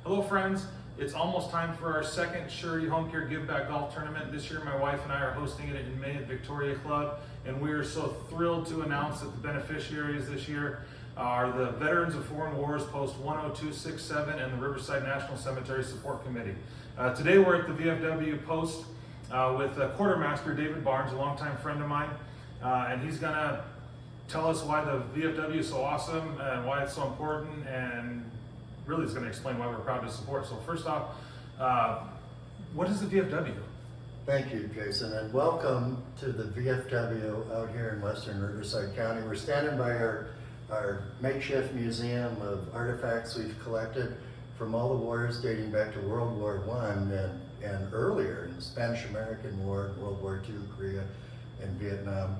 Hello friends, it's almost time for our second Surety Home Care Give Back Golf Tournament. This year my wife and I are hosting it in May at Victoria Club, and we are so thrilled to announce that the beneficiaries this year are the Veterans of Foreign Wars Post 10267 and the Riverside National Cemetery Support Committee. Today we're at the VFW Post with Quarter Master David Barnes, a longtime friend of mine, and he's gonna tell us why the VFW is so awesome and why it's so important, and really is going to explain why we're proud to support. So first off, what is the VFW? Thank you, Jason, and welcome to the VFW out here in western Riverside County. We're standing by our makeshift museum of artifacts we've collected from all the wars dating back to World War I and earlier, in the Spanish-American War, World War II, Korea, and Vietnam.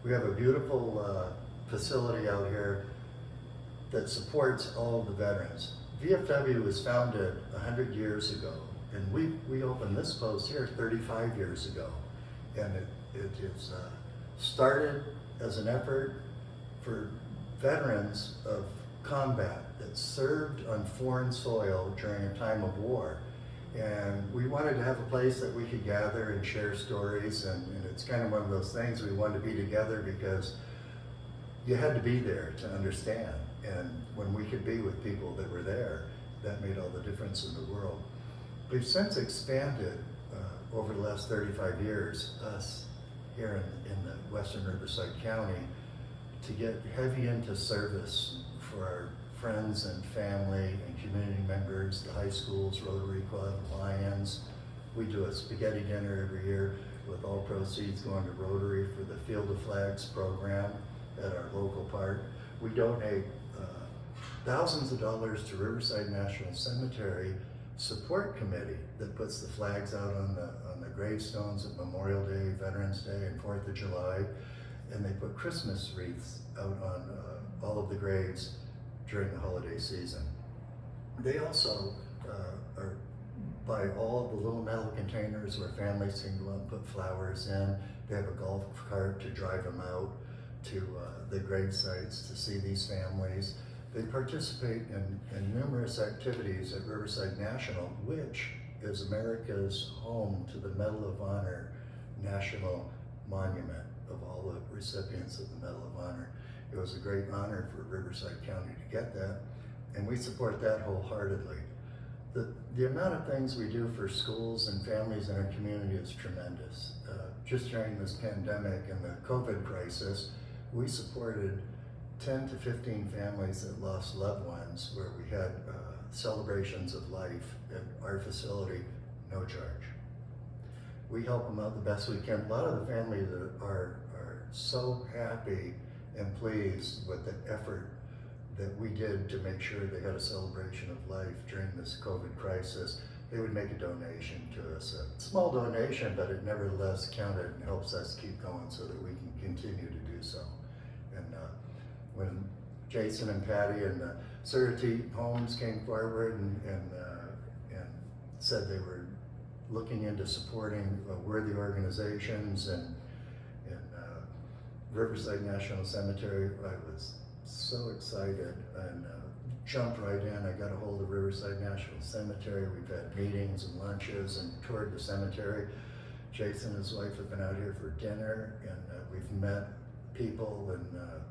We have a beautiful facility out here that supports all of the veterans. VFW was founded 100 years ago, and we opened this post here 35 years ago. And it is started as an effort for veterans of combat that served on foreign soil during a time of war. And we wanted to have a place that we could gather and share stories, and it's kind of one of those things, we wanted to be together because you had to be there to understand. And when we could be with people that were there, that made all the difference in the world. We've since expanded over the last 35 years, us here in the western Riverside County, to get heavy into service for our friends and family and community members, the high schools, Rotary Club, Lions. We do a spaghetti dinner every year with all proceeds going to Rotary for the Field of Flags program at our local park. We donate thousands of dollars to Riverside National Cemetery Support Committee that puts the flags out on the gravestones at Memorial Day, Veterans Day, and 4th of July, and they put Christmas wreaths out on all of the graves during the holiday season. They also buy all the little metal containers where families can go out and put flowers in. They have a golf cart to drive them out to the grave sites to see these families. They participate in numerous activities at Riverside National, which is America's home to the Medal of Honor National Monument of all the recipients of the Medal of Honor. It was a great honor for Riverside County to get that, and we support that wholeheartedly. The amount of things we do for schools and families in our community is tremendous. Just during this pandemic and the COVID crisis, we supported 10 to 15 families that lost loved ones, where we had celebrations of life at our facility, no charge. We help them out the best we can. A lot of the families are so happy and pleased with the effort that we did to make sure they had a celebration of life during this COVID crisis. They would make a donation to us, a small donation, but it nevertheless counted and helps us keep going so that we can continue to do so. And when Jason and Patty and the Surety Homes came forward and said they were looking into supporting worthy organizations and Riverside National Cemetery, I was so excited and jumped right in. I got a hold of Riverside National Cemetery. We've had meetings and lunches and toured the cemetery. Jason and his wife have been out here for dinner, and we've met people and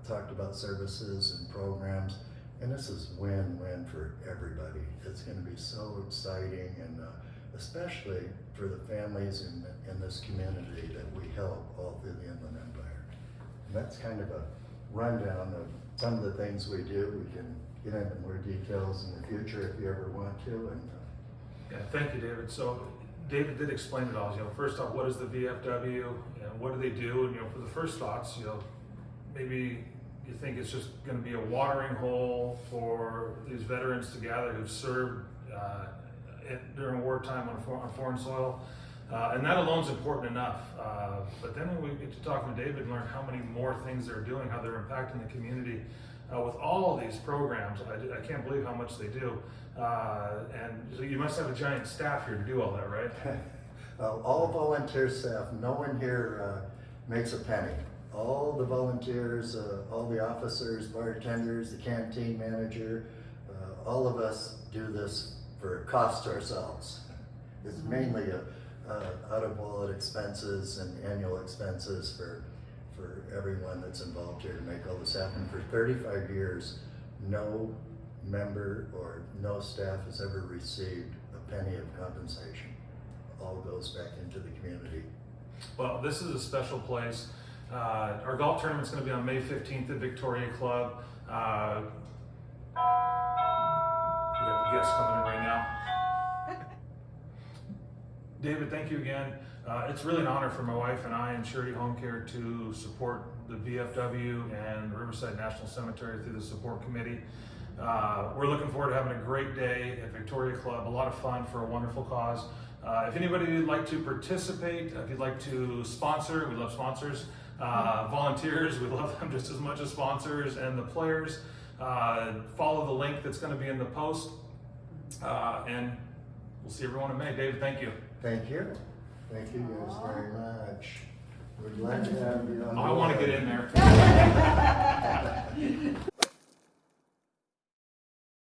talked about services and programs, and this is win-win for everybody. It's going to be so exciting, and especially for the families in this community that we help all through the Inland Empire. And that's kind of a rundown of some of the things we do. We can get into more details in the future if you ever want to. And Yeah, thank you, David. So David did explain it all. First off, what is the VFW and what do they do? And for the first thoughts, maybe you think it's just going to be a watering hole for these veterans to gather who've served during wartime on foreign soil, and that alone is important enough. But then when we get to talking to David and learn how many more things they're doing, how they're impacting the community with all these programs, I can't believe how much they do. And so you must have a giant staff here to do all that, right? All volunteer staff. No one here makes a penny. All the volunteers, all the officers, bartenders, the canteen manager, all of us do this for a cost to ourselves. It's mainly out-of-wallet expenses and annual expenses for everyone that's involved here to make all this happen. For 35 years, no member or no staff has ever received a penny of compensation. All goes back into the community. Well, this is a special place. Our golf tournament's going to be on May 15th at Victoria Club. We got the guests coming in right now. David, thank you again. It's really an honor for my wife and I and Surety Home Care to support the VFW and Riverside National Cemetery through the support committee. We're looking forward to having a great day at Victoria Club, a lot of fun for a wonderful cause. If anybody would like to participate, if you'd like to sponsor, we love sponsors. Volunteers, we love them just as much as sponsors, and the players. Follow the link that's going to be in the post, and we'll see everyone in May. David, thank you. Thank you. Thank you guys very much. We're glad to have you on. I want to get in there.